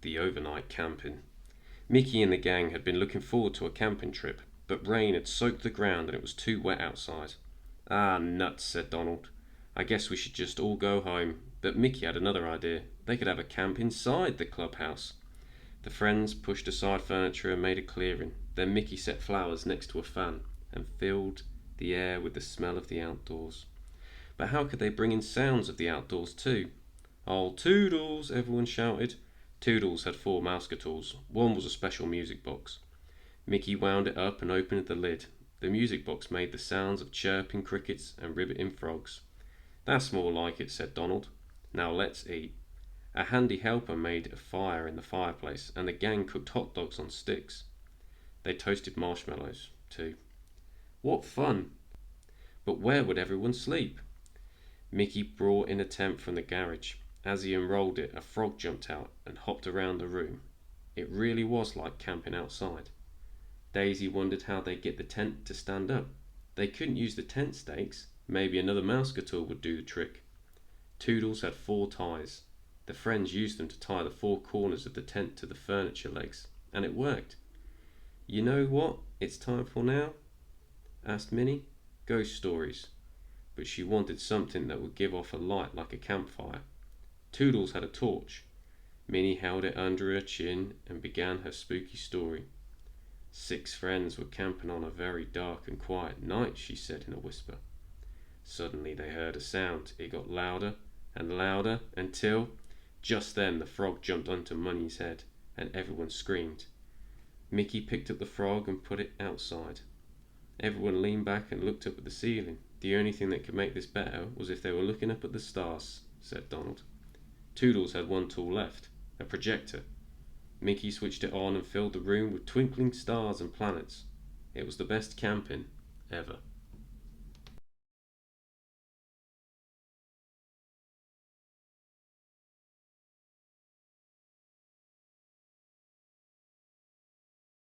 The overnight camping. Mickey and the gang had been looking forward to a camping trip, but rain had soaked the ground and it was too wet outside. "Ah, nuts," said Donald. "I guess we should just all go home." But Mickey had another idea. They could have a camp inside the clubhouse. The friends pushed aside furniture and made a clearing. Then Mickey set flowers next to a fan and filled the air with the smell of the outdoors. But how could they bring in sounds of the outdoors too? "Oh, Toodles!" everyone shouted. Toodles had 4 mousecatals. One was a special music box. Mickey wound it up and opened the lid. The music box made the sounds of chirping crickets and ribbiting frogs. "That's more like it," said Donald. "Now let's eat." A handy helper made a fire in the fireplace, and the gang cooked hot dogs on sticks. They toasted marshmallows, too. What fun! But where would everyone sleep? Mickey brought in a tent from the garage. As he unrolled it, a frog jumped out and hopped around the room. It really was like camping outside. Daisy wondered how they'd get the tent to stand up. They couldn't use the tent stakes. Maybe another mousecatool would do the trick. Toodles had 4 ties. The friends used them to tie the 4 corners of the tent to the furniture legs, and it worked. "You know what it's time for now?" asked Minnie. "Ghost stories." But she wanted something that would give off a light like a campfire. Toodles had a torch. Minnie held it under her chin and began her spooky story. 6 friends were camping on a very dark and quiet night," she said in a whisper. Suddenly they heard a sound. It got louder and louder until, just then, the frog jumped onto Money's head and everyone screamed. Mickey picked up the frog and put it outside. Everyone leaned back and looked up at the ceiling. "The only thing that could make this better was if they were looking up at the stars," said Donald. Toodles had one tool left, a projector. Mickey switched it on and filled the room with twinkling stars and planets. It was the best camping ever.